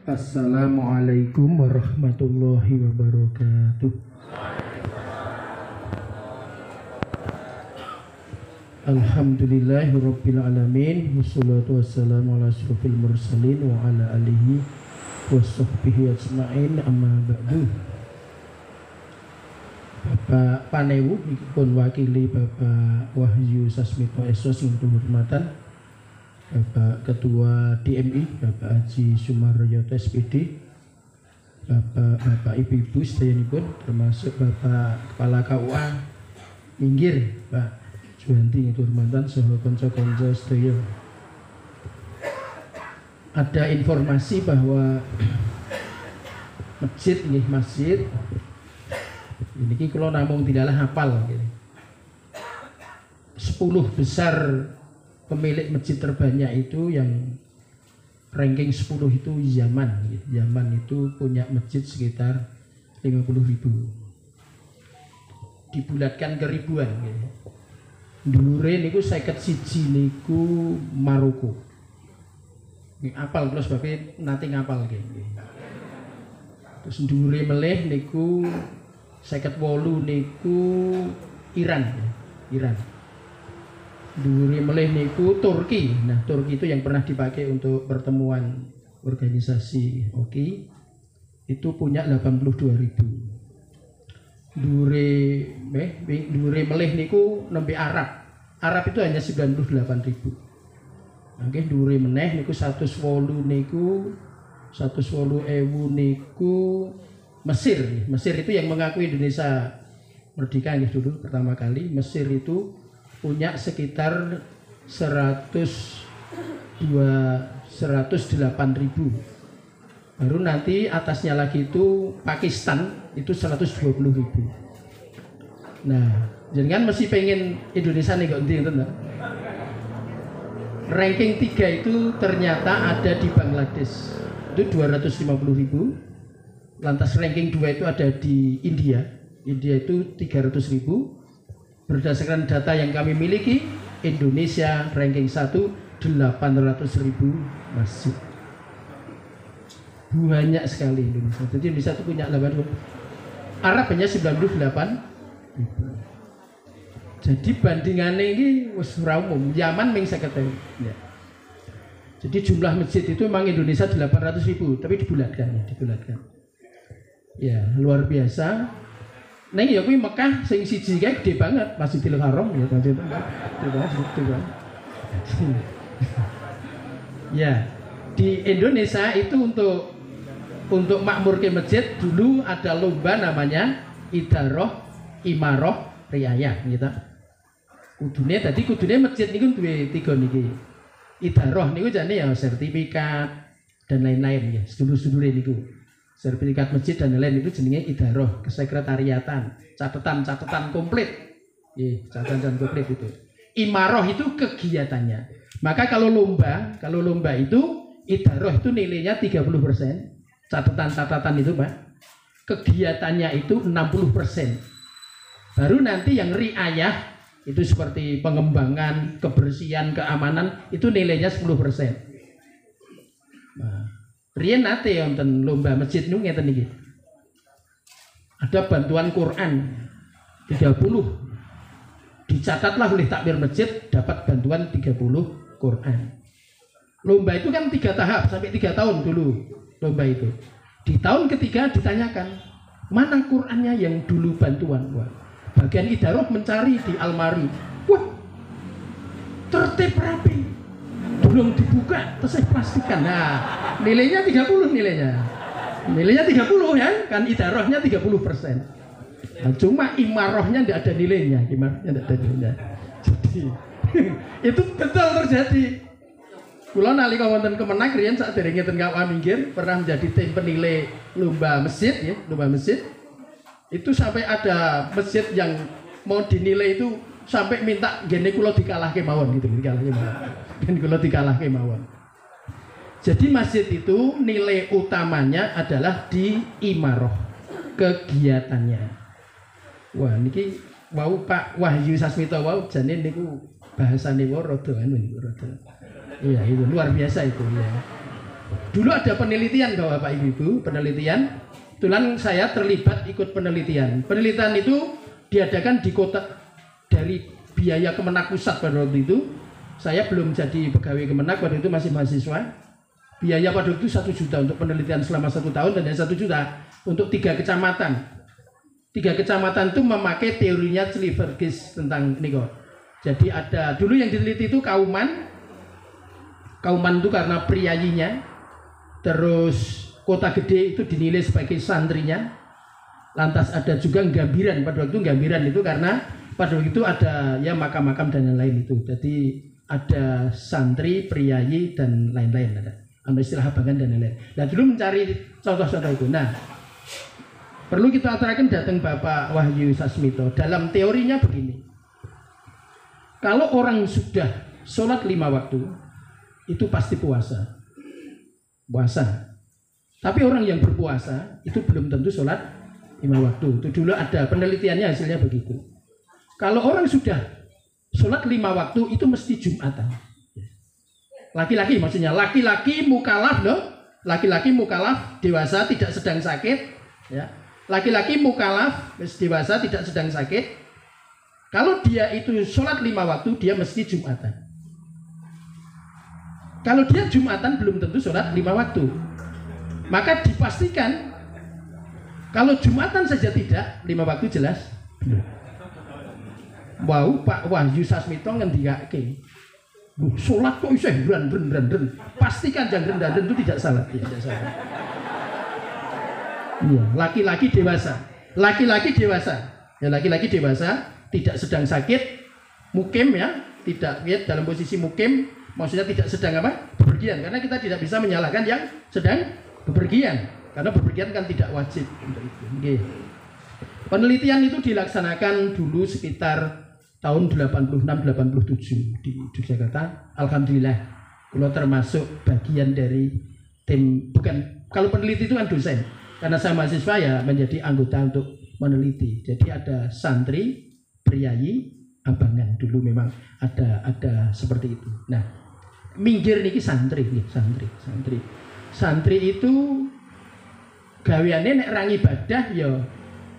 Assalamualaikum warahmatullahi wabarakatuh. Alhamdulillahirabbil alamin, wassalatu wassalamu ala asyrofil mursalin wa ala alihi washabbihi ajmain, amma ba'du. Bapak Panewu pun wakili Bapak Wahyu Sasmito Esos yang kehormatan Bapak Ketua DMI Bapak Haji Sumaryoto SPD, Bapak Ibu-ibu sedayanipun, termasuk Bapak Kepala KUA Minggir Pak Juwanti yang kehormatan, saha kanca-kanca sedaya. Ada informasi bahwa masjid ini kalau namung tidaklah hafal 10 besar pemilik masjid terbanyak itu, yang ranking 10 itu Yaman itu punya masjid sekitar 50.000, dibulatkan ke ribuan. Dhuwure niku 51 niku Maroko. Apal kula sebabnya nanti ngapal nggih. Terus dhuwure melih niku 58 niku Iran. Dhuwure melih niku Turki. Nah, Turki itu yang pernah dipakai untuk pertemuan organisasi OKI itu punya 82.000. Dhuwure melih niku nembe Arab. Arab itu hanya 98.000. Nggih, dhuwure meneh niku 108 niku 108.000 niku Mesir. Mesir itu yang mengakui Indonesia merdeka dulu pertama kali. Mesir itu punya sekitar 108.000. Baru nanti atasnya lagi itu Pakistan itu 120.000. Nah, jangan mesti pengen Indonesia nih kok enten. Ranking 3 itu ternyata ada di Bangladesh itu 250.000. Lantas ranking 2 itu ada di India. India itu 300.000. Berdasarkan data yang kami miliki, Indonesia ranking 1 800.000 masjid. Banyak sekali Indonesia. Jadi Indonesia itu punya 80. Arab hanya 98.000. Jadi bandingannya ini wis ora umum. Yaman ming 50.000. Ya. Jadi jumlah masjid itu memang Indonesia 800.000, tapi dibulatkan. Ya, luar biasa. Neng ya kuwi Mekah sing siji kae gede banget, Masjidil Haram ya tadi. Ya, di Indonesia itu untuk makmurke masjid dulu ada lomba namanya Imaroh Riayah gitu. Kudune masjid niku duwe 3 niki. Idaroh niku jane ya sertifikat dan lain-lain ya, sedulur-sedulure niku. Sertifikat masjid dan lain-lain itu jenenge idaroh, kesekretariatan, catatan komplit. Catatan komplit itu. Imaroh itu kegiatannya. Maka kalau lomba itu idaroh itu nilainya 30%. Catatan itu, Pak. Kegiatannya itu 60%. Baru nanti yang riayah itu seperti pengembangan, kebersihan, keamanan itu nilainya 10%. Nah, riyen nate wonten lomba masjid niku ngeten iki. Ada bantuan Quran 30. Dicatatlah oleh takmir masjid dapat bantuan 30 Quran. Lomba itu kan 3 tahap sampai 3 tahun dulu lomba itu. Di tahun ketiga ditanyakan, mana Qurannya yang dulu bantuan? Wah, bagian idaroh mencari di almari. Wah, tertib rapi. Belum dibuka, terus saya pastikan. Nah, nilainya 30 Nilainya 30 ya, kan idarohnya 30%. Nah, cuma imarohnya tidak ada nilainya, Jadi itu betul terjadi. Kula nalika wonten Kemenang riyen saderenge ten KUA Minggir pernah menjadi tim penilai lomba masjid ya, Itu sampai ada masjid yang mau dinilai itu sampai minta gene kula dikalahke mawon gitu, dikalahke mawon. Jadi masjid itu nilai utamanya adalah di imaroh, kegiatannya. Wah, niki wau Pak Wahyu Sasmito wau jane niku bahasane wau rada anu niku rada. Iya, itu luar biasa itu ya. dulu ada penelitian Bapak Ibu, penelitian. Kebetulan saya terlibat ikut penelitian. Penelitian itu diadakan di kota dari biaya Kemenak Pusat pada waktu itu. Saya belum jadi pegawai Kemenak, pada itu masih mahasiswa. Biaya pada waktu itu 1 juta untuk penelitian selama 1 tahun dan 1 juta untuk 3 kecamatan. 3 kecamatan itu memakai teorinya Clevergis tentang ini kok. Jadi ada dulu yang diteliti itu Kauman. Kauman itu karena priayinya. Terus Kota Gede itu dinilai sebagai santrinya. Lantas ada juga Gambiran. Pada waktu itu Gambiran itu karena pada waktu itu ada ya makam-makam dan lain-lain itu. Jadi ada santri, priayi dan lain-lain ada. Ada istilah abangan dan lain-lain. Nah dulu mencari contoh-contoh itu. Nah perlu kita aturakan datang Bapak Wahyu Sasmito. Dalam teorinya begini. Kalau orang sudah sholat 5 waktu itu pasti puasa. Tapi orang yang berpuasa itu belum tentu sholat 5 waktu. Itu dulu ada penelitiannya, hasilnya begitu. Kalau orang sudah sholat 5 waktu itu mesti Jumatan. Laki-laki maksudnya, laki-laki mukalaf loh. Laki-laki mukalaf dewasa tidak sedang sakit. Ya. Laki-laki mukalaf dewasa tidak sedang sakit. Kalau dia itu sholat 5 waktu dia mesti Jumatan. Kalau dia Jumatan belum tentu sholat 5 waktu. Maka dipastikan kalau Jumatan saja tidak 5 waktu jelas. Wow, Pak Wahyu Sasmito ngendikake. Sholat kok iso bener. Pastikan jangan bener itu tidak salah. Tidak salah. Iya, laki-laki dewasa. Laki-laki dewasa. Ya laki-laki dewasa tidak sedang sakit, mukim ya, tidak ya, dalam posisi mukim. Maksudnya tidak sedang apa? Bepergian. Karena kita tidak bisa menyalahkan yang sedang bepergian. Karena bepergian kan tidak wajib untuk itu. Okay. Penelitian itu dilaksanakan dulu sekitar tahun 86-87 di Yogyakarta. Alhamdulillah, kalau termasuk bagian dari tim, bukan, kalau peneliti itu kan dosen. Karena saya mahasiswa ya menjadi anggota untuk meneliti. Jadi ada santri, priayi, abangan. Dulu memang ada seperti itu. Nah, minggir niki santri. Santri itu gaweane nek rang ibadah ya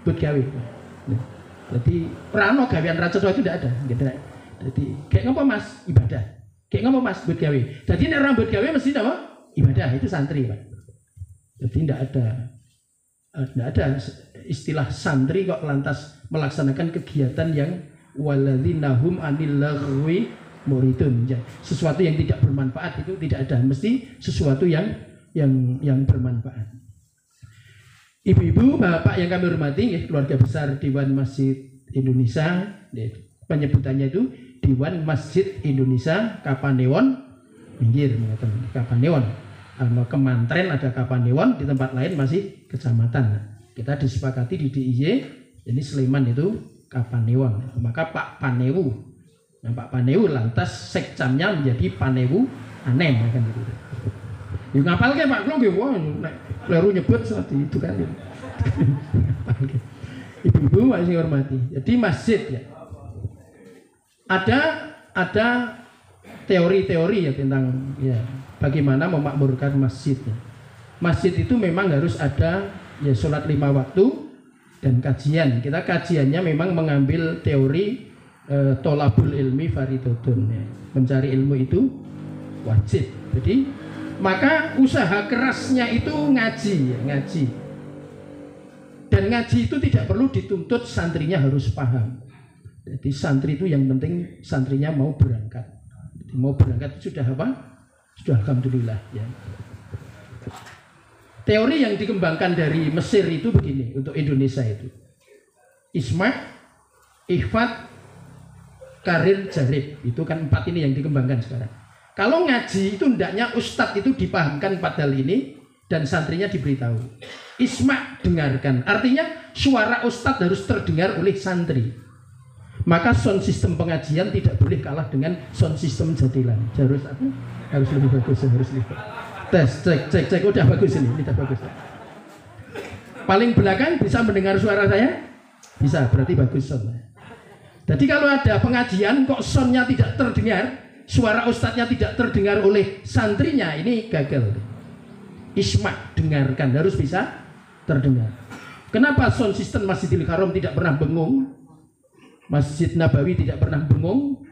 buat gawe. Nah, jadi rano gawean raceso itu tidak ada. Gitu. Jadi kayak ngapa Mas ibadah, kayak ngapa Mas buat gawe. Jadi nek rang buat gawe mesti apa? Ibadah, itu santri Pak. Jadi tidak ada istilah santri kok lantas melaksanakan kegiatan yang waladzinahum anil lagwi muridun. Sesuatu yang tidak bermanfaat itu tidak ada, mesti sesuatu yang bermanfaat. Ibu-ibu, bapak yang kami hormati, keluarga besar Dewan Masjid Indonesia, penyebutannya itu Dewan Masjid Indonesia Kapanewon, minggir Kapanewon. Kemantren ada Kapanewon, di tempat lain masih kecamatan. Kita disepakati di DIY, jadi Sleman itu Kapanewon. Maka Pak Panewu, nah, Pak Panewu lantas sekcamnya menjadi Panewu Anem kan gitu. Ya ngapal ke Pak Klong nggih wong nek kleru nyebut seperti itu kan. Ibu-ibu masih hormati. Jadi masjid ya. Ada teori-teori ya tentang ya bagaimana memakmurkan masjid. Masjid itu memang harus ada ya sholat 5 waktu dan kajian. Kita kajiannya memang mengambil teori tolabul ilmi faridotun ya. Mencari ilmu itu wajib. Jadi maka usaha kerasnya itu ngaji. Dan ngaji itu tidak perlu dituntut santrinya harus paham. Jadi santri itu yang penting santrinya mau berangkat. Jadi mau berangkat sudah apa? Sudah alhamdulillah ya. Teori yang dikembangkan dari Mesir itu begini untuk Indonesia itu. Isma', Ikhfat, Karir, Jarib. Itu kan 4 ini yang dikembangkan sekarang. Kalau ngaji itu hendaknya ustadz itu dipahamkan 4 hal ini dan santrinya diberitahu. Isma' dengarkan. Artinya suara ustadz harus terdengar oleh santri. Maka sound system pengajian tidak boleh kalah dengan sound system jadilan. Harus apa? Harus lebih bagus, harus lebih. Tes, cek, udah bagus ini udah bagus. Paling belakang bisa mendengar suara saya? Bisa, berarti bagus soundnya. Jadi kalau ada pengajian kok soundnya tidak terdengar, suara ustadznya tidak terdengar oleh santrinya, ini gagal. Isma, dengarkan, harus bisa terdengar. Kenapa sound system Masjidil Haram tidak pernah bengung? Masjid Nabawi tidak pernah bengung?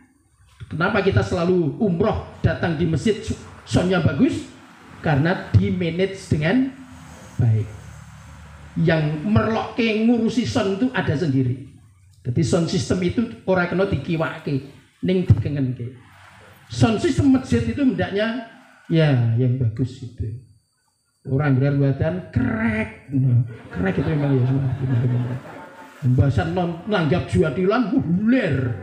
Kenapa kita selalu umroh datang di masjid soundnya bagus? Karena di manage dengan baik. Yang merlokke ngurusi sound itu ada sendiri. Jadi sound system itu orang kena dikiwake, ning dikengenke. Sound system masjid itu hendaknya ya yang bagus itu. Orang berbuatan krek itu memang ya semua. Pembahasan nanggap jatilan buler.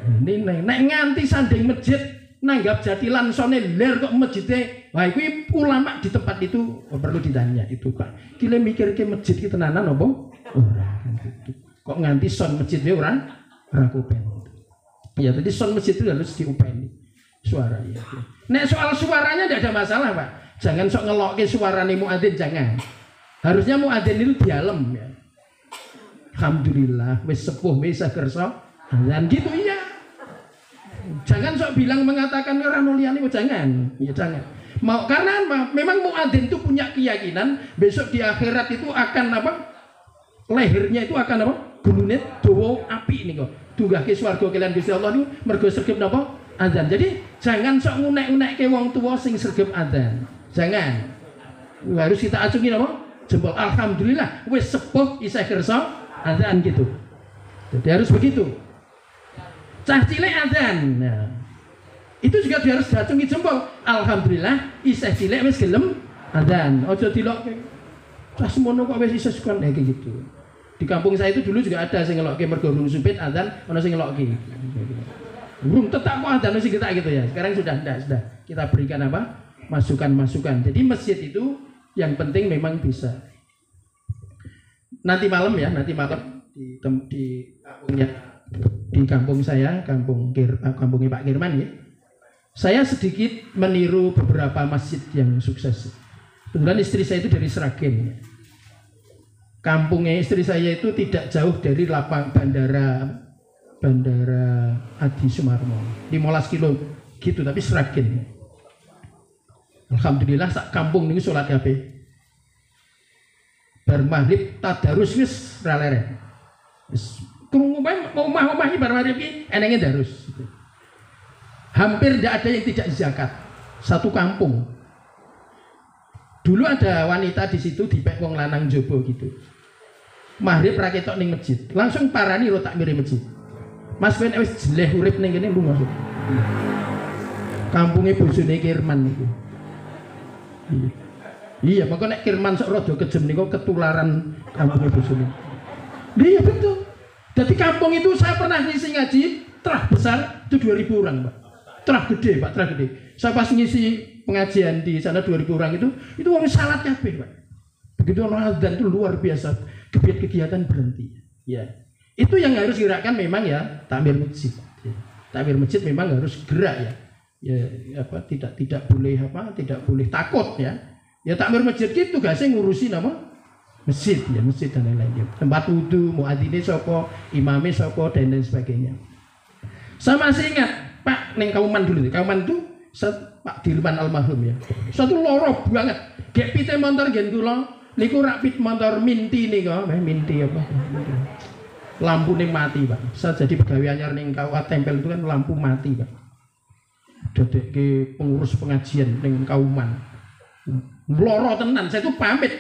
Ini nek nganti sanding masjid nanggap jatilan sone ler kok masjidnya. Wah itu ulama di tempat itu perlu ditanya itu Pak. Kile mikir ke masjid kita tenanan apa? Orang gitu. Kok nganti son masjidnya orang kupen. Ya tadi son masjid itu harus diupeni suara ya. Nek soal suaranya tidak ada masalah Pak. Jangan sok ngelokke suarane muadzin, jangan. Harusnya muadzin itu dialem ya. Alhamdulillah wis sepuh wis kersa azan gitu iya. Jangan sok bilang mengatakan orang nuliani jangan. Ya jangan. Mau karena memang muadzin itu punya keyakinan besok di akhirat itu akan apa? Lehernya itu akan apa? Gulune dawa api niku. Tunggahke swarga kalian Gusti Allah niku mergo sregep napa? Azan. Jadi jangan sok ngunek-unekke wong tuwa sing sregep azan. Jangan. Harus kita acungi apa? Jempol. Alhamdulillah wis sepuh isih kersa azan gitu. Jadi harus begitu. Cah cilik azan. Nah, itu juga harus diacungi jempol. Alhamdulillah isih cilik wis gelem azan. Aja dilokke. Cah semono kok wis iso sekon kayak gitu. Di kampung saya itu dulu juga ada sing ngelokke mergo rung sumpit azan, ana sing ngelokke. Belum tetap kok azan sing kita gitu ya. Sekarang sudah kita berikan apa? Masukan-masukan. Jadi masjid itu yang penting memang bisa. Nanti malam di kampungnya di kampung saya, kampungnya Pak Kirman ya. Saya sedikit meniru beberapa masjid yang sukses. Kebetulan istri saya itu dari Sragen. Ya. Kampungnya istri saya itu tidak jauh dari bandara Adi Sumarmo. 15 kilo gitu tapi Sragen. Alhamdulillah sak kampung niku salat kabeh. Bar maghrib tadarus wis ra leren. Wis krungu omah-omah iki bar maghrib iki enenge darus. Hampir tidak ada yang tidak zakat. Satu kampung. Dulu ada wanita di situ dipek wong lanang jobo gitu. Maghrib ra ketok ning masjid. Langsung parani ro takmire masjid. Mas ben wis jeleh urip ning kene lu masuk. Kampunge bojone Kirman niku. Iya, maka nek Kirman sok rada kejem niku ketularan kampungnya bosone. Iya betul. Jadi kampung itu saya pernah ngisi ngaji, terah besar itu 2000 orang, Pak. Terah gede, Pak, terah gede. Saya pas ngisi pengajian di sana 2000 orang itu orang salat kabeh, Pak. Begitu orang azan itu luar biasa, kegiatan berhenti. Ya. Itu yang harus digerakkan memang ya takmir masjid. Ya. Takmir masjid memang harus gerak ya. Ya apa tidak boleh takut ya. Ya takmir masjid gitu tugasnya ngurusin apa? Masjid ya, masjid dan lain-lain. Tempat wudu, muadzine sapa, imame sapa dan lain sebagainya. Saya masih ingat Pak ning Kauman dulu. Kauman itu Pak Dirman almarhum ya. Satu loro banget. Gek pite motor gen kula niku rak pit motor minti niku, minti apa? Lampu ning mati, Pak. Saya jadi pegawai anyar ning KUA tempel itu kan lampu mati, Pak. Dadekke pengurus pengajian ning Kauman. Loro tenan, saya tuh pamit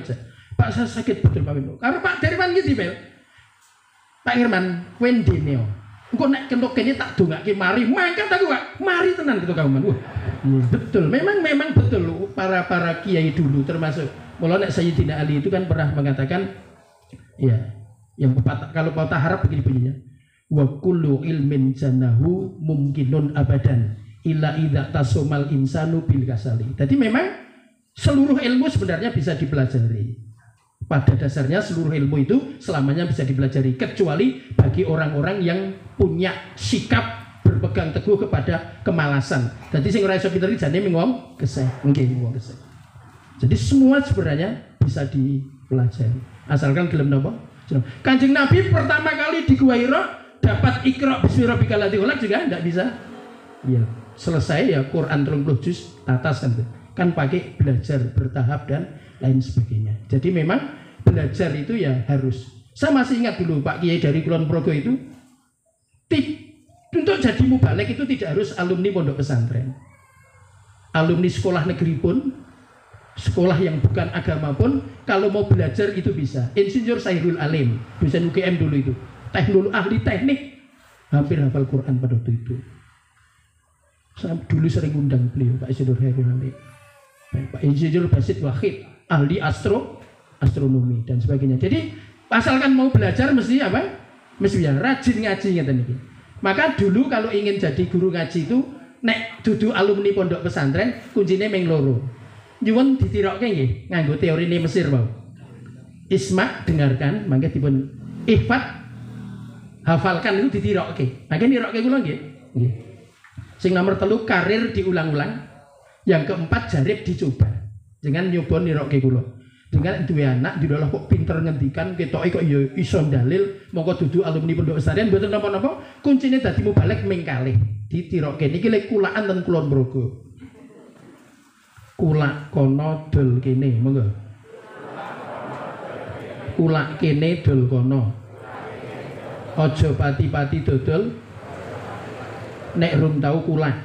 saya. Pak saya sakit betul pamit. Karo Pak Dirman iki dipel. Pak Irman, kowe ndene. Engko nek kentuk kene tak dongake mari, mangkat aku, Pak. Mari tenan gitu Kauman. Wah. Betul, memang betul para kiai dulu termasuk. Mula nek Sayyidina Ali itu kan pernah mengatakan ya, yang kalau patah harap begini bunyinya. Wa kullu ilmin janahu mungkinun abadan illa idza tasumal insanu bil kasali. Jadi memang seluruh ilmu sebenarnya bisa dipelajari. Pada dasarnya seluruh ilmu itu selamanya bisa dipelajari kecuali bagi orang-orang yang punya sikap berpegang teguh kepada kemalasan. Jadi sing ora iso pinter jane ming wong geseh, nggih wong geseh. Jadi semua sebenarnya bisa dipelajari asalkan gelem napa? Kanjeng Nabi pertama kali di Gua Hira dapat Iqra bismi rabbikal ladzi khalaq juga enggak bisa. Ya, selesai ya Quran 30 juz atas kan. kan pakai belajar bertahap dan lain sebagainya. Jadi memang belajar itu ya harus. Saya masih ingat dulu Pak Kiai dari Kulon Progo itu, untuk jadi mubalek itu tidak harus alumni pondok pesantren, alumni sekolah negeri pun, sekolah yang bukan agama pun, kalau mau belajar itu bisa. Insinyur Sairul Alim, dosen UGM dulu itu, ahli teknik, hampir hafal Quran pada waktu itu. Saya dulu sering undang beliau, Pak Insinyur Sairul Alim, Pak Insinyur Basit Wahid, ahli astronomi dan sebagainya. Jadi asalkan mau belajar mesti apa? Mesti ya rajin ngaji ngeten iki. Maka dulu kalau ingin jadi guru ngaji itu nek dudu alumni pondok pesantren kuncinya meng loro. Nyuwun ditirokke nggih nganggo teori ini Mesir mau. Isma dengarkan, mangke dipun ihfad hafalkan itu ditirokke. Mangke nirokke kula nggih. Nggih. Sing nomor 3 karir diulang-ulang. Yang keempat jarib dicoba. Jangan nyoba nirokke kula. Dengan duwe anak didolah kok pinter ngendikan ketoke kok ya iso dalil mongko dudu alumni pondok pesantren mboten napa-napa kuncine dadi mubalek ming kalih ditirokke niki lek kulaan ten Kulon Progo kulak kono dol kene monggo kulak kene dol kono aja pati-pati dodol nek rum tau kulak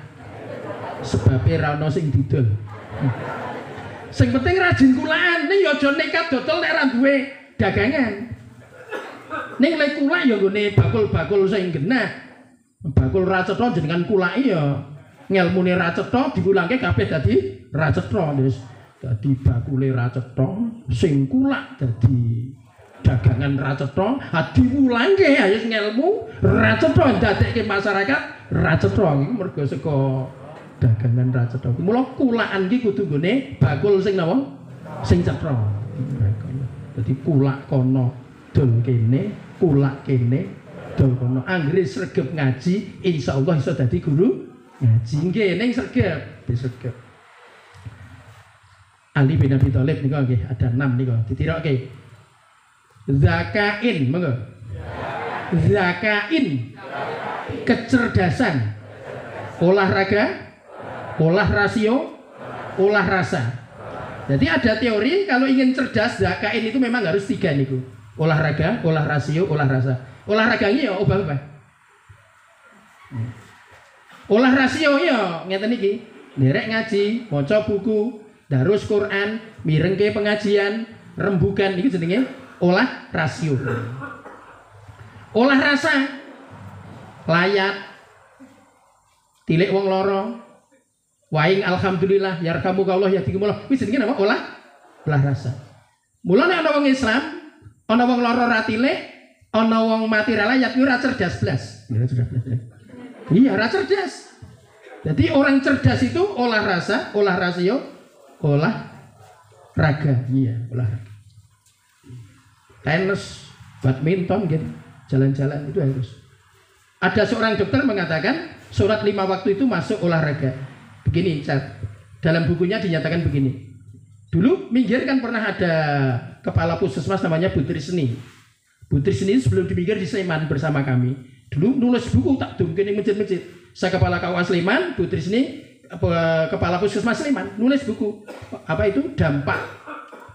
sebabe ra ono sing didol. Sing penting rajin kulaan, ning ya aja nekat dodol nek ra duwe dagangan. Ning lek kulak ya nggone bakul-bakul sing genah. Bakul ra cetha jenengan kulaki ya ngelmune ra cetha diwulangke kabeh dadi ra cetha. Wis dadi bakule ra cetha, sing kulak dadi dagangan ra cetha, diwulangke ya ngelmu ra cetha dadekke masyarakat ra cetha iku mergo saka dagangan ra cetha. Mula kulaan iki kudu nggone bakul sing napa? Sing cetha. Dadi kulak kono dol kene, kulak kene dol kono. Anggere sregep ngaji, insyaallah iso dadi guru ngaji. Nggih, ning sregep, disregep. Ali bin Abi Thalib niku nggih ada 6 niku ditirokke. Zakain, monggo. Zakain. Kecerdasan. Olahraga, olah rasio, olah rasa. Jadi ada teori kalau ingin cerdas zakain itu memang harus 3 niku. Olahraga, olah rasio, olah rasa. Olahraganya ya obah-obah. Olah rasio ya ngeten iki. Nderek ngaji, maca buku, darus Quran, mirengke pengajian, rembugan iki jenenge olah rasio. Olah rasa. Layat. Tilik wong loro. Waing alhamdulillah yarhamukallah yahdikumullah. Wis jenenge apa? Olah rasa. Mulane ana wong Islam, ana wong lara ra tilik, ana wong mati ra layat yo ora cerdas blas. Iya, ra cerdas. Jadi orang cerdas itu olah rasa, olah rasio, olah raga. Iya, olah raga. Tenis, badminton gitu, jalan-jalan itu harus. Ada seorang dokter mengatakan sholat 5 waktu itu masuk olahraga. Begini, dalam bukunya dinyatakan begini. Dulu minggir kan pernah ada kepala puskesmas namanya Bu Trisni. Bu Trisni sebelum di minggir di Sleman bersama kami. Dulu nulis buku tak dumkin di masjid-masjid. Saya kepala KUA Sleman, Bu Trisni kepala puskesmas Sleman nulis buku. Apa itu? Dampak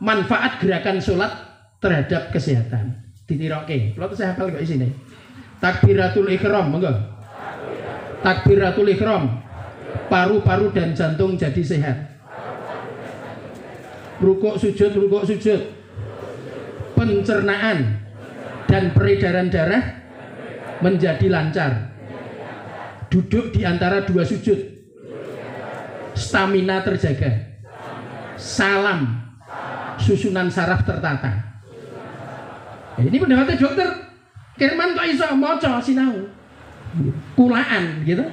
manfaat gerakan sholat terhadap kesehatan. Ditirokke. Kalau saya hafal kok isine. Takbiratul ihram, monggo. Takbiratul ihram. Paru-paru dan jantung jadi sehat. Rukuk sujud. Pencernaan dan peredaran darah menjadi lancar. Duduk di antara 2 sujud. Stamina terjaga. Salam. Susunan saraf tertata. Ini pendapatnya dokter. Kirman kok iso maca sinau. Kulaan gitu.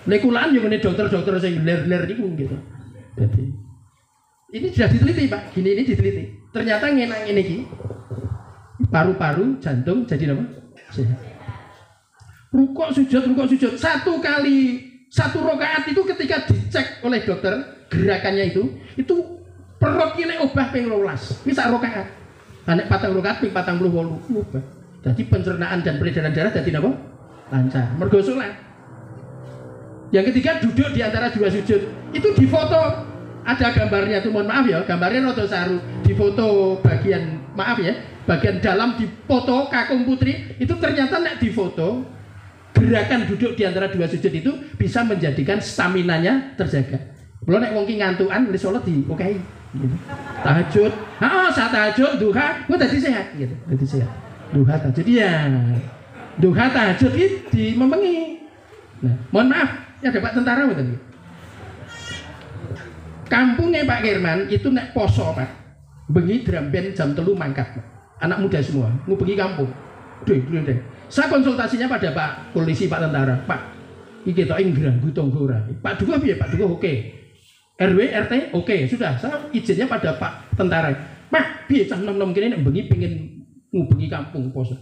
Lek kulaan yo ngene dokter-dokter sing ler-ler niku gitu. Jadi ini sudah diteliti, Pak. Ini diteliti. Ternyata ngenang ini iki. Paru-paru, jantung jadi apa? Sehat. Rukuk sujud. 1 rakaat itu ketika dicek oleh dokter gerakannya itu perut ini obah ping 12. Wis sak rakaat. Nek 4 rakaat ping 48 obah. Jadi pencernaan dan peredaran darah jadi apa? Lancar. Mergo salat. Yang ketiga duduk di antara 2 sujud. Itu difoto ada gambarnya tuh, mohon maaf ya, gambarnya rada saru, di foto bagian, maaf ya, bagian dalam di foto kakung putri itu ternyata nek di foto gerakan duduk di antara dua sujud itu bisa menjadikan staminanya terjaga. Belum nek wong ki ngantukan wis salat di oke gitu. Tahajud, saat tahajud duha, gua tadi sehat gitu, tadi sehat. Duha tahajud ya. Duha tahajud itu dimempengi. Nah, mohon maaf, ya ada Pak tentara betul. Kampungnya Pak Kirman itu nek poso Pak, bengi dramben jam 3 mangkat, Pak. Anak muda semua, ngubengi kampung. Deh. Saya konsultasinya pada Pak polisi, Pak tentara, Pak, iki tok ing ganggu tangga ora. Pak Dukuh piye? Pak Dukuh oke. RW RT oke, sudah. Saya izinnya pada Pak tentara. Pak, piye cah nom-nom kene nek bengi pengin ngubengi kampung poso.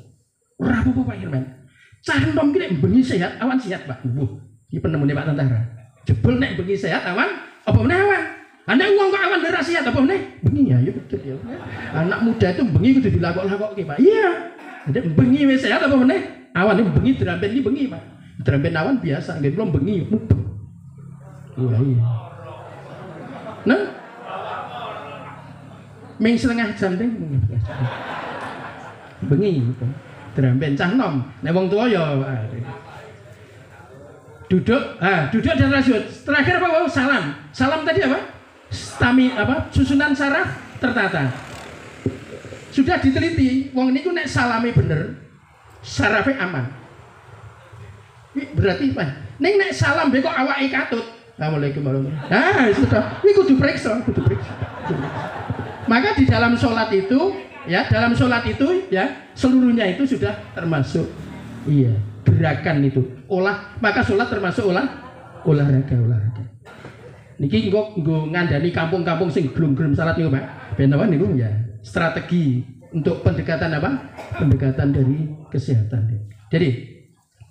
Ora apa-apa Pak Kirman. Cah nom kene bengi sehat, awan sehat, Pak. Iki penemune Pak tentara. Jebul nek bengi sehat awan, apa meneh awan? Anda uang kok awan darah sehat apa meneh? Bengi ya, betul ya. Anak muda itu bengi kudu dilakok-lakokke, Pak. Iya. Jadi bengi wis sehat apa meneh? Awan iki bengi dramben iki bengi, Pak. Dramben awan biasa, nggih belum bengi. Iya. Nah. Ming setengah jam deh. Bengi gitu. Dramben cah nom. Nek wong tuwa ya duduk, duduk dan rajut. Terakhir apa? Salam. Salam tadi apa? Susunan saraf tertata. Sudah diteliti, wong niku nek salame bener, sarafnya aman. Berarti Pak, nek salam be kok awake katut. Assalamualaikum warahmatullahi wabarakatuh. Sudah. Ini kudu periksa. Maka di dalam sholat itu, seluruhnya itu sudah termasuk gerakan itu. Maka sholat termasuk olahraga. Niki nggo ngandani kampung-kampung sing gelem-gelem salat niku, Pak. Ben apa niku ya strategi untuk pendekatan apa? Pendekatan dari kesehatan. Jadi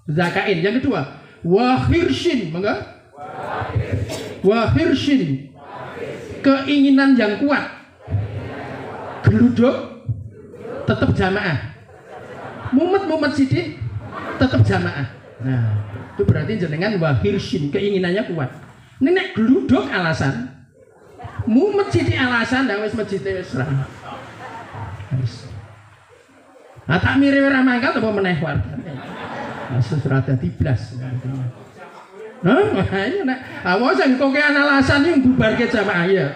zakain yang kedua, wahirshin, mangga? Wahirshin. Keinginan yang kuat. Geluduk tetap jamaah. Mumet sidik tetap jamaah. Nah, itu berarti jenengan wahirshin, keinginannya kuat. Nek gluduk alasan, mumet sithik alasan, ndak wis masjide wis ra. Nah, tak mire ora mangkat apa meneh wartane. Asus ra dadi blas. Makanya nek awas sing kokean alasan iki bubarke jamaah ya.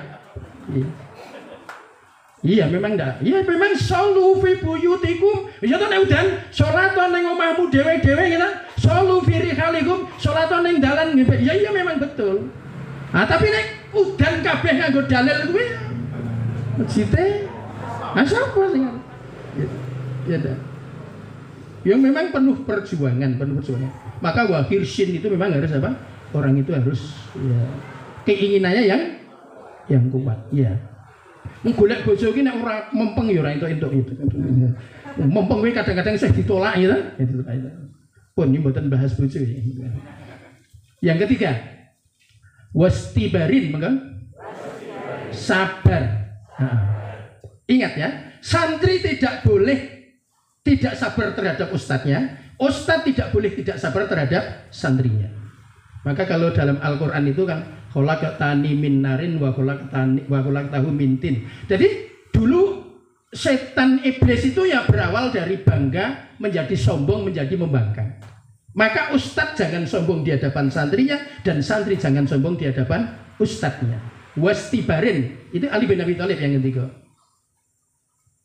Iya memang ndak. Iya memang sallu fi buyutikum. Ya to nek udan salat ning omahmu dhewe-dhewe ngene. Sallu fi rihalikum, salat ning dalan nggih. Ya iya memang betul. Tapi nek udan kabeh nganggo dalil kuwi masjide sapa sing ya dah. Yang memang penuh perjuangan. Maka wahirshin itu memang harus apa? Orang itu harus keinginannya yang kuat. Ya. Golek bojo ki nek ora mempeng ya ora entuk-entuk itu. Mempeng kuwi kadang-kadang isih ditolak ya. Pun ini mboten bahas bojo ya. Yang ketiga, wastibarin, maka sabar. Ingat ya, santri tidak boleh tidak sabar terhadap ustadznya, ustadz tidak boleh tidak sabar terhadap santrinya. Maka kalau dalam Al-Quran itu kan khalaqtani min narin wa khalaqtahu min tin. Jadi dulu setan iblis itu ya berawal dari bangga menjadi sombong, menjadi membangkang. Maka ustadz jangan sombong di hadapan santrinya, dan santri jangan sombong di hadapan ustadznya. Wastibarin, itu Ali bin Abi Thalib yang ketiga.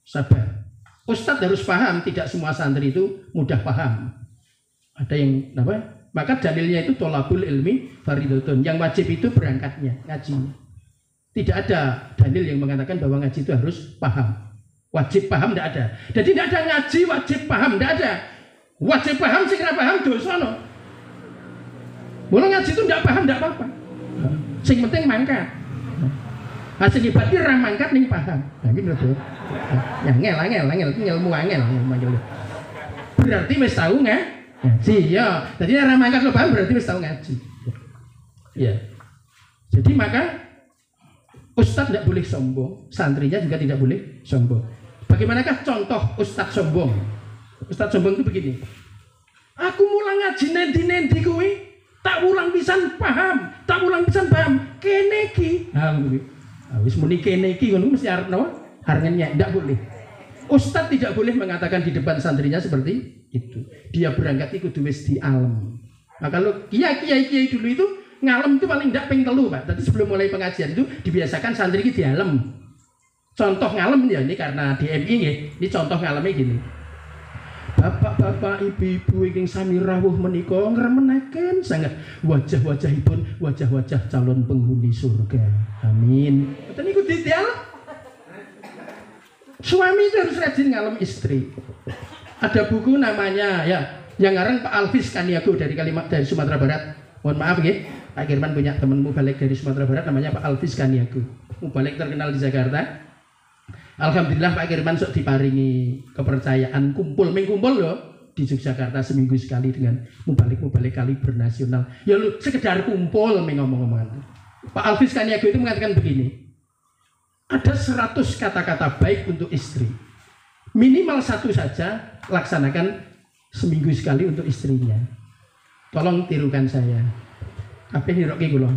Sabar. Ustadz harus paham, tidak semua santri itu mudah paham. Ada yang apa? Maka dalilnya itu tolabul ilmi fardhun. Yang wajib itu berangkatnya, ngajinya. Tidak ada dalil yang mengatakan bahwa ngaji itu harus paham. Wajib paham tidak ada. Jadi tidak ada ngaji wajib paham, tidak ada. Wajib paham sih kira paham dosa no. Boleh ngaji itu tidak paham tidak apa-apa. Sing penting mangkat. Hasil ibadah orang mangkat nih paham. Nah gitu tuh. Angel ilmu angel. Berarti wis tahu ngaji ya. Jadi orang mangkat lo paham berarti wis tahu ngaji. Ya. Jadi maka ustadz tidak boleh sombong, santrinya juga tidak boleh sombong. Bagaimanakah contoh ustadz sombong? Ustadz sombong itu begini. Aku mulang ngaji nendi kuwi, tak ulang pisan paham, Kene ki Wis muni kene iki ngono mesti arep napa? Arep ngenyek, ndak boleh. Ustadz tidak boleh mengatakan di depan santrinya seperti itu. Dia berangkat itu kudu wis di alam. Nah, kalau kiai dulu itu ngalem itu paling ndak ping 3, Pak. Tapi sebelum mulai pengajian itu dibiasakan santri iki di alam. Contoh ngalem ya ini karena di MI nggih. Ini contoh ngalemnya gini. Bapak-bapak, ibu-ibu ingkang sami rawuh menika ngremenaken sangat wajah-wajahipun wajah-wajah calon penghuni surga. Amin. Boten niku dialam. Suami itu harus rajin ngalem istri. Ada buku namanya ya, yang ngarang Pak Alvis Kaniago dari Sumatera Barat. Mohon maaf ya, Pak Kirman punya teman mubalik dari Sumatera Barat namanya Pak Alvis Kaniago. Mubalik terkenal di Jakarta. Alhamdulillah Pak Kirman sok diparingi kepercayaan kumpul loh di Yogyakarta seminggu sekali dengan mubalik kaliber nasional. Ya lu sekedar kumpul ngomong-ngomongan. Pak Alvis Kaniago itu mengatakan begini. Ada 100 kata-kata baik untuk istri. Minimal 1 saja laksanakan seminggu sekali untuk istrinya. Tolong tirukan saya. Apa niroke kula?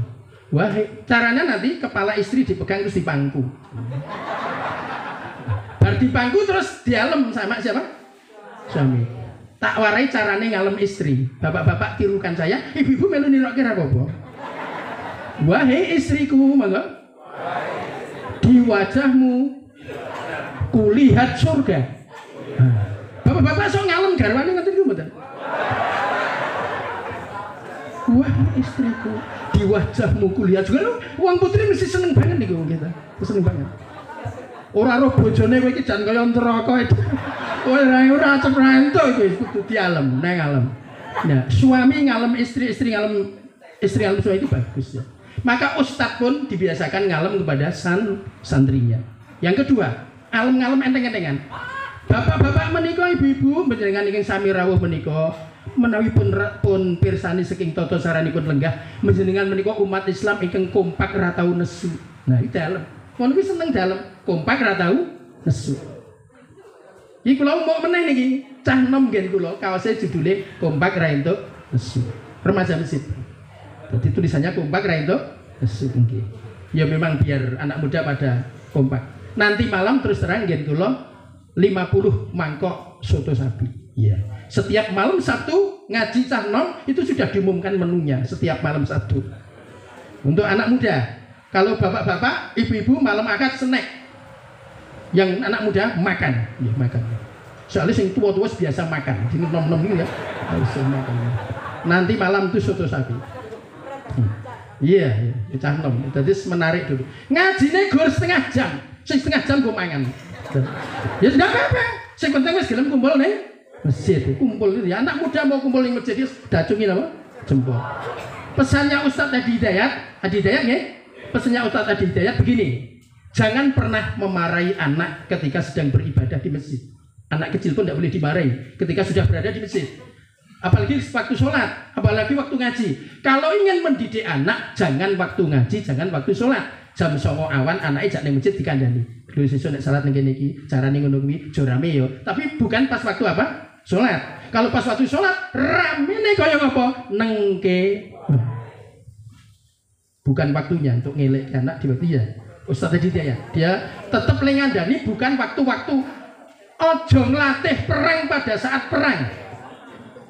Wah, caranya nanti kepala istri dipegang terus dipangku. Bar dipangku terus dialem sama siapa? Suami. Tak warai carane ngalem istri. Bapak-bapak tirukan saya, ibu-ibu melu niroke ra apa-apa. Wahai istriku, monggo. Di wajahmu kulihat surga. Bapak-bapak sok ngalem garwane ngoten niku mboten? Wah istriku, di wajahmu kulihat surga. Wong putri mesti seneng banget niku kita. Seneng banget. Ora roh bojone kowe iki jan kaya neraka itu. Ora cepranto iki kudu dialem, nang ngalem. Nah, suami ngalem istri ngalem suami itu bagus ya. Maka ustadz pun dibiasakan ngalem kepada santrinya. Yang kedua, ngalem enteng-entengan. Bapak-bapak menika, ibu-ibu panjenengan ingkang sami rawuh menika menawi pun pirsani saking tata caranipun lenggah panjenengan menika umat Islam ingkang kompak ra tau nesu. Nah, iki dalem. Ngono kuwi seneng dalem, kompak ra tau nesu. Iki kula mau meneh niki, cah nom ngen kula, kaose judule kompak ra entuk nesu. Remaja masjid. Jadi tulisannya kompak ra entuk nesu nggih. Ya memang biar anak muda pada kompak. Nanti malam terus terang ngen kula 50 mangkok soto sapi. Iya. Setiap malam Sabtu ngaji cah nom itu sudah diumumkan menunya setiap malam Sabtu. Untuk anak muda. Kalau bapak-bapak, ibu-ibu malam akad snack. Yang anak muda makan. Ya, makan. Soalnya yang tua-tua biasa makan. Sini nom-nom ini ya. Harus makan. Nanti malam itu soto sapi. Iya, cah nom. Jadi menarik dulu. Ngajine gur setengah jam. Setengah jam gue mangan. Ya sudah apa-apa. Yang penting wis gelem kumpul nih masjid. Kumpul ya anak muda mau kumpul di masjid dacungin apa? Jempol. Pesannya Ustadz Adi Hidayat ya. Pesannya Ustadz Adi Hidayat begini. Jangan pernah memarahi anak ketika sedang beribadah di masjid. Anak kecil pun tidak boleh dimarahi ketika sudah berada di masjid. Apalagi waktu sholat, apalagi waktu ngaji. Kalau ingin mendidik anak, jangan waktu ngaji, jangan waktu sholat. Jam 09.00 awan anaknya jak nang masjid dikandani. Lho sesuk nek salat ning kene iki carane ngono kuwi aja rame yo. Tapi bukan pas waktu apa? Salat. Kalau pas waktu salat ramene kaya apa? Nengke. Bukan waktunya untuk ngelek anak di waktu ya. Ustaz tadi dia tetap ngandani bukan waktu-waktu. Ojo nglatih perang pada saat perang.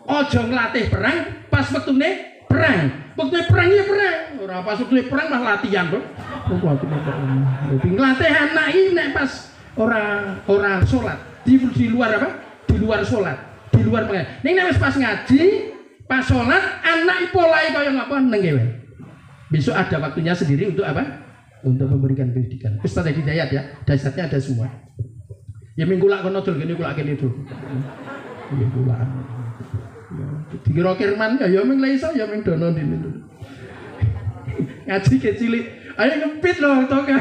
Ojo nglatih perang pas waktune perang. Waktune perang ya perang. Ora pas waktune perang mah latihan, Bro. Jadi nglatih anak ini nek pas ora salat di luar apa? Di luar salat, di luar pengajian. Ning nek pas ngaji, pas salat anak polahe kaya ngapa nengke wae. Besok ada waktunya sendiri untuk apa? Untuk memberikan pendidikan. Ustaz Hidayat ya, dasarnya ada semua. Ya minggu lak kono dul kene kulak kene dul. Ya kulak. Ya dikira Kirman ya ming iso ya ming dono dene. Ngaji kecilik. Ayo ngempit loh toh kan.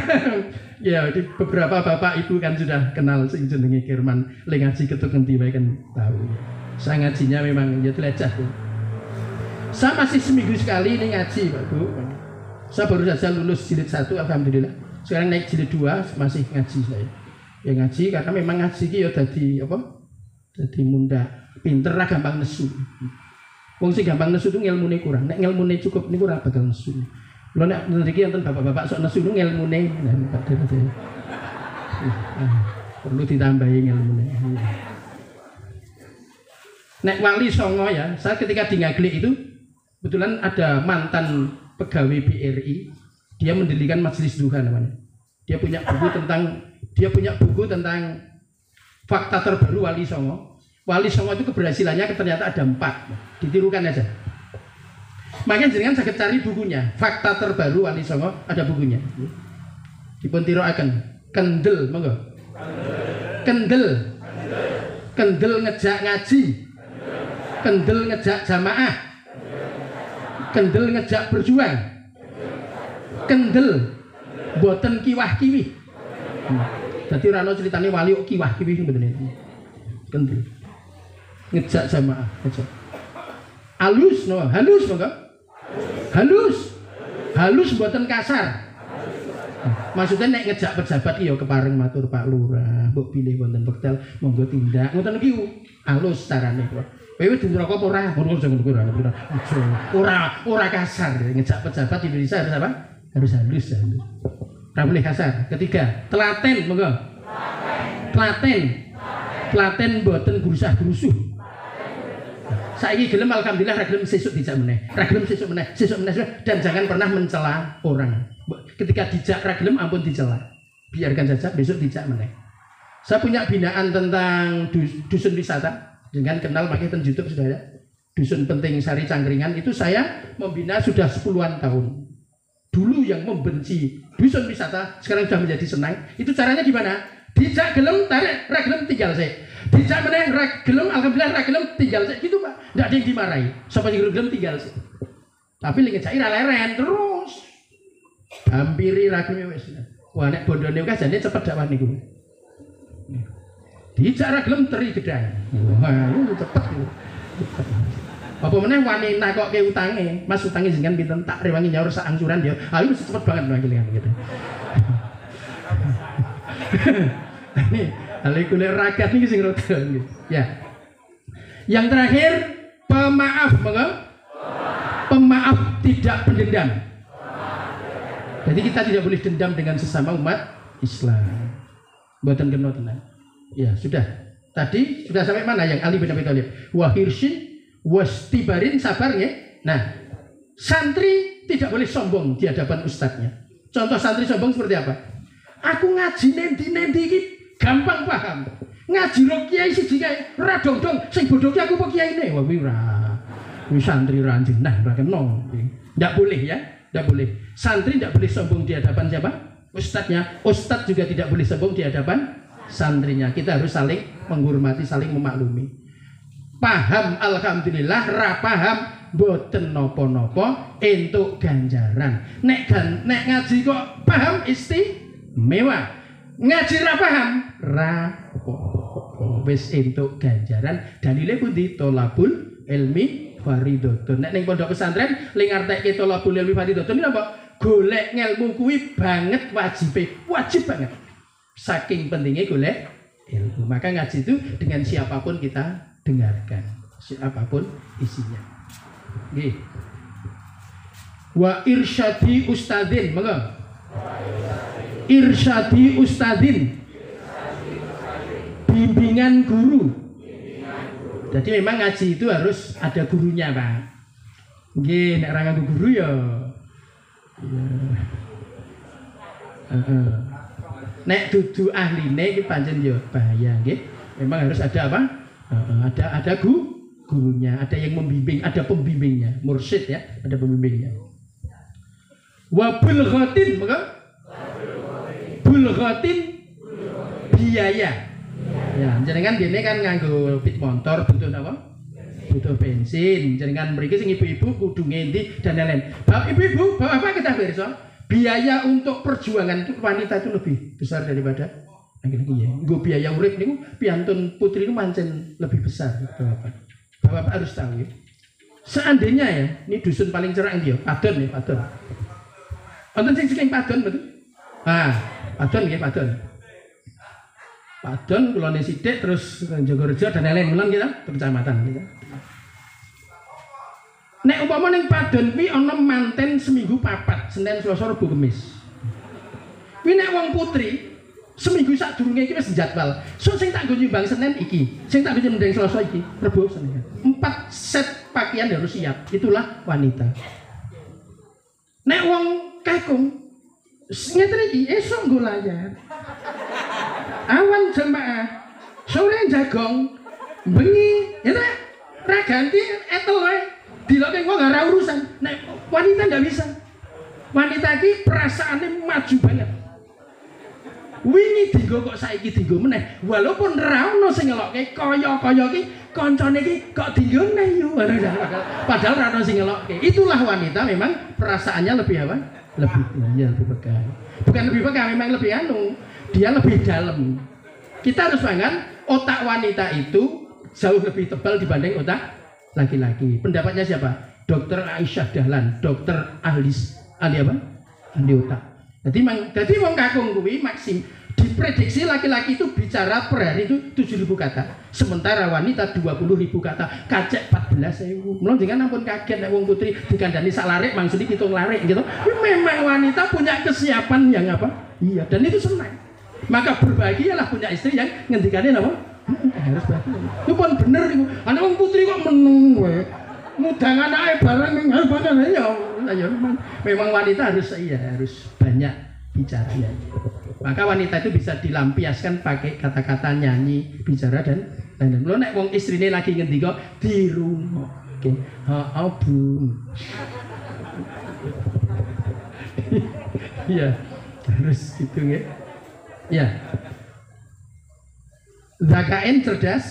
Ya di beberapa bapak ibu kan sudah kenal sing jenenge Kirman. Le ngaji ketuk ngendi wae kan tahu. Saya ngajinya memang ya telecah ya. Saya masih seminggu sekali ini ngaji Pak Bu. Saya baru saja lulus jilid 1 alhamdulillah. Sekarang naik jilid 2 masih ngaji saya. Ya ngaji karena memang ngaji ki ya dadi apa? Dadi munda, pinter lah gampang nesu. Wong sing gampang nesu itu ngilmune kurang. Nek ngilmune cukup niku ora bakal nesu. Lho nek niki enten bapak-bapak sok nesu ngelmune. Perlu ditambahi ngelmune. Nek Wali Songo ya, saya ketika di Ngaglik itu kebetulan ada mantan pegawai BRI, dia mendirikan majelis duha namanya. Dia punya buku tentang fakta terbaru Wali Songo. Wali Songo itu keberhasilannya ternyata ada 4. Ditirukan aja. Makanya jenengan saged cari bukunya. Fakta terbaru Wali Songo ada bukunya. Dipun tirokaken. Kendel, monggo. Kendel. Kendel ngejak ngaji. Kendel ngejak jamaah. Kendel ngejak berjuang. Kendel boten kiwah-kiwih. Dadi ora ana critane wali kok kiwah-kiwih mboten. Kendel. Ngejak jamaah, ngejak. Halus no, halus monggo. Halus mboten kasar. Maksudnya nek ngejak pejabat iya kepareng matur Pak Lurah, mbok pilih wonten wekdal monggo tindak. Ngoten iki halus carane kok. Kowe wis dirokok apa ora? Ora kasar. Ngejak pejabat di Indonesia harus apa? Harus halus. Ora boleh kasar. Ketiga, telaten monggo. Telaten mboten grusah-grusuh. Saiki gelem alhamdulillah ra gelem sesuk dijak meneh. Ra gelem sesuk meneh, dan jangan pernah mencela orang. Ketika dijak ra gelem ampun dicela. Biarkan saja besok dijak meneh. Saya punya binaan tentang dusun wisata. Dengan kenal pakai ten YouTube sudah ya. Dusun Penting Sari Cangkringan itu saya membina sudah 10-an tahun. Dulu yang membenci dusun wisata sekarang sudah menjadi senang. Itu caranya gimana? Dijak gelem tarik, ra gelem tinggal sih. Dijak meneh ra gelem alhamdulillah ra gelem tinggal sih gitu Pak. Enggak ada yang dimarahi. Sapa sing gelem tinggal sih. Tapi lek ngejaki ra leren terus. Hampiri ra gelem wis. Wah nek bondone kae jane cepet dakwah niku. Dijak ra gelem teri gedang. Wah itu cepet itu. Apa meneh wani nakoke utange. Mas utange jenengan pinten tak rewangi nyaur sak angsuran dia. Ayo cepet banget mangkilingan gitu. Ini alikuler rakyat ini sing roda ya. Yang terakhir pemaaf, monggo. Pemaaf tidak pendendam. Jadi kita tidak boleh dendam dengan sesama umat Islam. Mboten kena tenan. Ya, sudah. Tadi sudah sampai mana yang Ali bin Abi Thalib? Wa hirsin wastibarin sabar ya. Nah, santri tidak boleh sombong di hadapan ustadznya. Contoh santri sombong seperti apa? Aku ngaji nendi iki gampang paham. Ngaji ro kiai siji kae ora dong-dong sing bodoh ki aku apa kiyaine. Wah kuwi ora. Kuwi santri ra jenah ora kena. Ndak boleh ya, ndak boleh. Santri ndak boleh sombong di hadapan siapa? Ustadznya. Ustadz juga tidak boleh sombong di hadapan santrinya. Kita harus saling menghormati, saling memaklumi. Paham alhamdulillah, ra paham boten napa-napa entuk ganjaran. Nek ngaji kok paham istimewa. Ngaji ra paham ra wis entuk ganjaran. Dalile pundi? Tolabul ilmi fardhatun. Nek ning pondok pesantren ling ngartekke tolabul ilmi fardhatun napa? Golek ngelmu kuwi banget wajib banget. Saking pentingnya golek ilmu. Maka ngaji itu dengan siapapun kita dengarkan, siapapun isinya. Nggih. Wa irsyadi ustadzin, monggo. Irsyadi ustadzin. Bimbingan guru. Jadi memang ngaji itu harus ada gurunya, Pak. Nggih, nek ora nganggo guru ya. Nek dudu ahline iki pancen ya bahaya, nggih. Memang harus ada apa? Ada gurunya, ada yang membimbing, ada pembimbingnya, mursyid ya, ada pembimbingnya. Wa bulghatin, maka bulghatin biaya. Ya, jenengan dene kan nganggo pit motor butuh apa? Butuh bensin. Jenengan mriki sing ibu-ibu kudu ngendi dan lain-lain. Bapak ibu-ibu, bapak kita pirsa, biaya untuk perjuangan itu wanita itu lebih besar daripada laki-laki ya. Nggo biaya urip niku piantun putri niku mancen lebih besar, Bapak. Bapak harus tahu ya. Seandainya ya, ini dusun paling cerah ndi ya? Padon ya, Padon. Wonten sing Padon betul? Ah, Padon nggih, Padon. Padon kulone sithik terus Jogorejo dan lain-lain kita kecamatan kita. Nek umpama ning padon kuwi ana manten seminggu papat, Senin, Selasa, Rebo, Kamis. Kuwi nek wong putri seminggu sadurunge iki wis jadwal. So sing tak nggo nyumbang Senin iki, sing tak nggo nyumbang Selasa iki, Rebo, Senin. 4 set pakaian harus siap. Itulah wanita. Nek wong kakung ngeten iki esuk nggo layar. Awan jemaah, sore jagong, bengi, ya ta? Ra ganti etel wae. Diloke kok ora urusan. Nek wanita ndak bisa. Wanita iki perasaannya maju banget. Wingi dinggo kok saiki dinggo meneh. Walaupun ra ono sing ngelokke kaya-kaya iki kancane iki kok dinggo meneh yo. Padahal ra ono sing ngelokke. Itulah wanita memang perasaannya lebih apa? Lebih peka. Bukan lebih peka, memang lebih dia lebih dalam. Kita harus bangun otak wanita itu jauh lebih tebal dibanding otak laki-laki. Pendapatnya siapa? Dokter Aisyah Dahlan, dokter ahli apa? Ahli otak. Jadi wong kakung kuwi maksim diprediksi laki-laki itu bicara per hari itu 7.000 kata. Sementara wanita 20.000 kata. Kacek 14.000. Mulane jenengan ampun kaget nek wong putri dikandani sak larik maksud iki 7 larik gitu. Memang wanita punya kesiapan yang apa? Iya, dan itu senang. Maka berbahagialah punya istri yang ngendikane apa? Harus bahagia. Itu pun bener iku. Ana wong putri kok meneng wae. Mudang anake barang ning banget ya. Memang wanita harus banyak bicara ya. Maka wanita itu bisa dilampiaskan pakai kata-kata nyanyi, bicara dan lain-lain. Lho nek wong istrine lagi ngendika dirungokke. Heeh, Bu. Iya. Harus gitu ya. Ya. Zakain cerdas,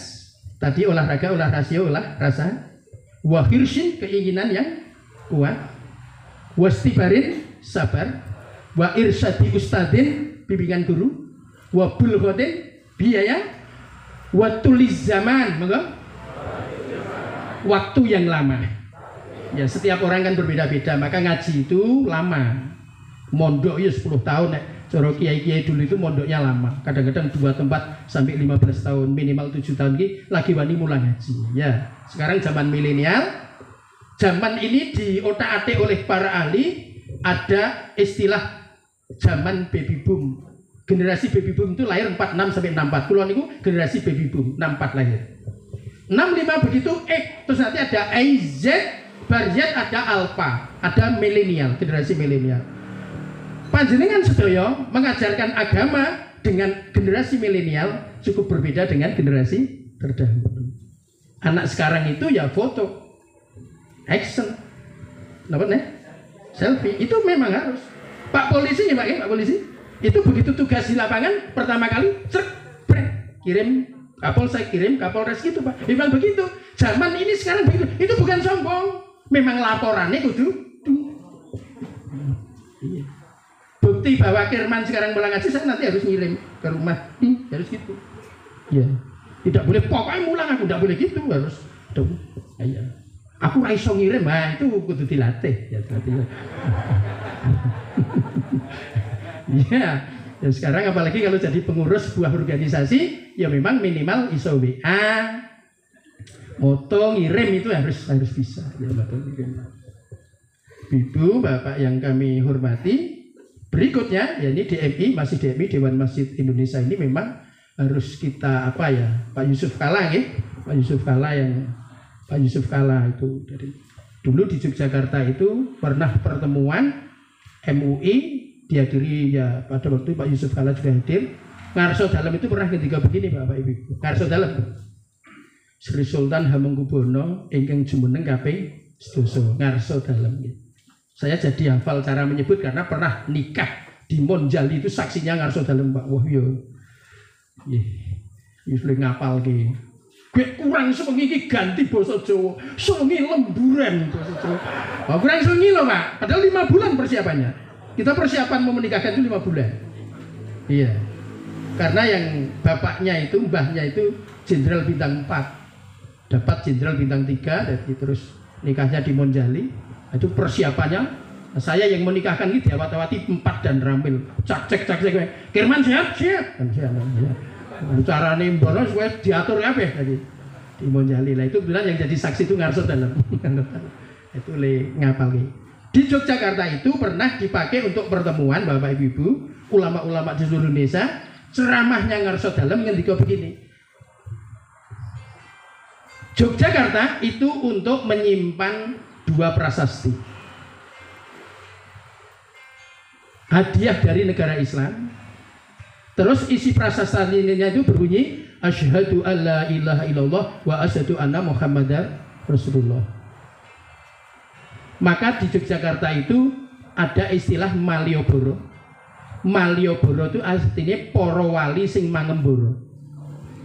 tadi olahraga, olah rasio, olah rasa. Wahirsin keinginan yang kuat. Wastibarin sabar. Wa irsadi ustadin bimbingan guru. Wa bulghatin biaya. Wa tuliz zaman, waktu yang lama. Ya setiap orang kan berbeda-beda, maka ngaji itu lama. Mondok ya 10 tahun nek cara kiai-kiai dulu itu mondoknya lama. Kadang-kadang 2 tempat sampai 15 tahun, minimal 7 tahun iki lagi wani mulai ngaji. Ya, sekarang zaman milenial. Zaman ini diotak-atik oleh para ahli, ada istilah zaman baby boom. Generasi baby boom itu lahir 46 sampai 64. Kulon itu generasi baby boom, 64 lahir. 65 begitu terus nanti ada AZ, Barzat, ada Alpha, ada milenial, generasi milenial. Panjenengan sedaya mengajarkan agama dengan generasi milenial cukup berbeda dengan generasi terdahulu. Anak sekarang itu ya foto, action, apa nih? Selfie itu memang harus. Pak polisi ya Pak polisi itu begitu tugas di lapangan pertama kali kirim Kapolsek, kirim Kapolres gitu Pak. Memang begitu. Zaman ini sekarang begitu. Itu bukan sombong. Memang laporannya kudu. Iya. Bukti bahwa Kirman sekarang mulai ngaji, saya nanti harus ngirim ke rumah. Harus gitu. Ya. Tidak boleh pokoknya mulang aku, tidak boleh gitu, harus. Ya. Aku raiso ngirim, nah itu kudu dilatih. Ya, ya. Dan sekarang apalagi kalau jadi pengurus sebuah organisasi, ya memang minimal iso WA, moto ngirim itu harus bisa. Ya, Ibu, Bapak yang kami hormati. Berikutnya, ya ini DMI, masih DMI Dewan Masjid Indonesia ini memang harus kita apa ya, Pak Yusuf Kalla ya, Pak Yusuf Kalla itu dari dulu di Yogyakarta itu pernah pertemuan MUI dihadiri ya pada waktu Pak Yusuf Kalla juga hadir. Ngarso Dalam itu pernah ketika begini Bapak Ibu. Ngarso Dalam Sri Sultan Hamengkubuwono ingkang jumeneng kaping 7 Ngarso Dalam gitu. Saya jadi hafal cara menyebut karena pernah nikah di Monjali itu saksinya Ngarso Dalam Pak Wahyo. Sudah ngapal ki. Gue kurang sewengi iki ganti basa Jawa. Sewengi lemburan basa Jawa. Oh, kurang sewengi loh Pak. Padahal 5 bulan persiapannya. Kita persiapan mau menikahkan itu 5 bulan. Iya. Karena yang bapaknya itu, mbahnya itu Jenderal Bintang 4. Dapat Jenderal Bintang 3 dan terus nikahnya di Monjali. Itu persiapannya saya yang menikahkan ini diawat-awati 4 dan Ramil cak-cek Kirman siap kan siap ya. Carane mbono wis diatur kabeh tadi di Monjali lah itu bilang yang jadi saksi itu Ngarso Dalam Itu ngapal ki. Di Yogyakarta itu pernah dipakai untuk pertemuan Bapak Ibu, ulama-ulama di seluruh Indonesia. Ceramahnya ngarso dalam ngendika begini. Yogyakarta itu untuk menyimpan 2 prasasti. Hadiah dari negara Islam. Terus isi prasastinya itu berbunyi asyhadu alla ilaha illallah wa asyhadu anna muhammadar rasulullah. Maka di Yogyakarta itu ada istilah Malioboro. Malioboro itu artinya para wali sing mangemboro.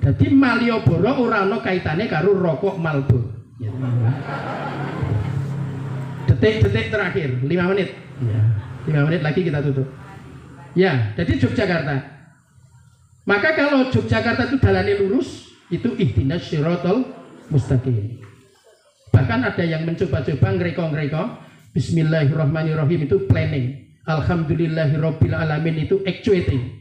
Jadi Malioboro ora ana kaitane karo rokok Marlboro. Detik-detik terakhir, 5 menit. Ya, 5 menit lagi kita tutup. Ya, jadi Yogyakarta. Maka kalau Yogyakarta itu jalannya lurus, itu ihdinas syiratal mustaqim. Bahkan ada yang mencoba-coba ngereko-ngereko Bismillahirrahmanirrahim itu planning, Alhamdulillahirabbil alamin itu actuating,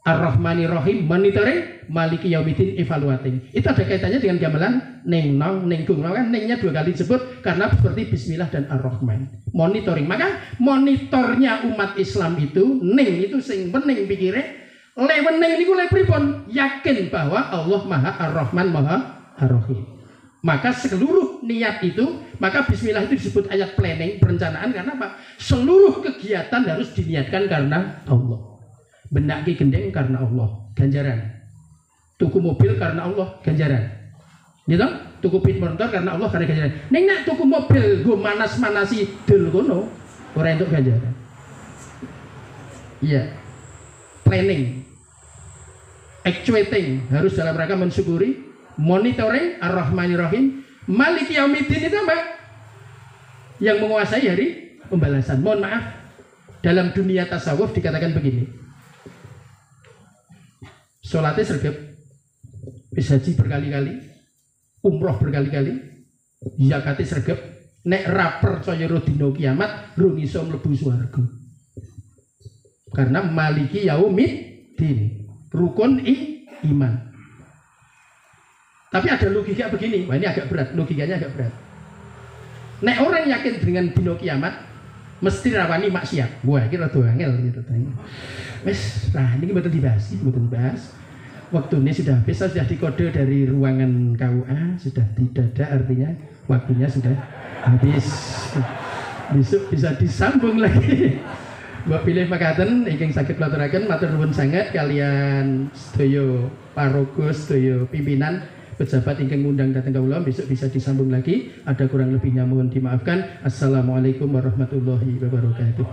Ar-Rahmanirrahim monitoring, Maliki Yaumiddin evaluating. Itu ada kaitannya dengan gamelan neng nong neng gung. Maka nengnya 2 kali disebut karena seperti Bismillah dan Ar-Rahman. Monitoring. Maka monitornya umat Islam itu neng itu sing penting pikire. Leweneng niku le pripun? Yakin bahwa Allah Maha Ar-Rahman Maha Ar-Rahim. Maka seluruh niat itu, maka bismillah itu disebut ayat planning, perencanaan. Karena apa? Seluruh kegiatan harus diniatkan karena Allah. Bendaki gendeng karena Allah, ganjaran. Tuku mobil karena Allah, ganjaran. Gitu? Tuku pit motor karena Allah, karena ganjaran. Ning nek tuku mobil go manas-manasi dul kono, ora entuk ganjaran. Iya. Planning, actuating harus dalam rangka mensyukuri, monitoring, Ar-Rahmanir-Rahim, Maliki Yaumiddin itu apa? Yang menguasai hari pembalasan. Mohon maaf, dalam dunia tasawuf dikatakan begini. Sholatnya sergap, bisa haji berkali-kali, umroh berkali-kali, zakatnya sergap, nek ra percaya dina kiamat, rung iso mlebu swarga. Karena Maliki Yaumiddin, rukun iman. Tapi ada logika begini, wah ini agak berat, logikanya agak berat. Nek orang yakin dengan dino kiamat, mesti rawani maksiat. Wah, ini rada angel gitu. Wes, nah ini betul dibahas, Waktu ini sudah habis, sudah dikode dari ruangan KUA, sudah tidak ada, artinya waktunya sudah habis. Besok bisa disambung lagi. Mbak pilih makaten, ingin sakit pelaturakan, matur nuwun sangat kalian sedaya paraga, sedaya pimpinan, pejabat ingkang ngundang datang kawula. Besok bisa disambung lagi. Ada kurang lebihnya mohon dimaafkan. Assalamualaikum warahmatullahi wabarakatuh.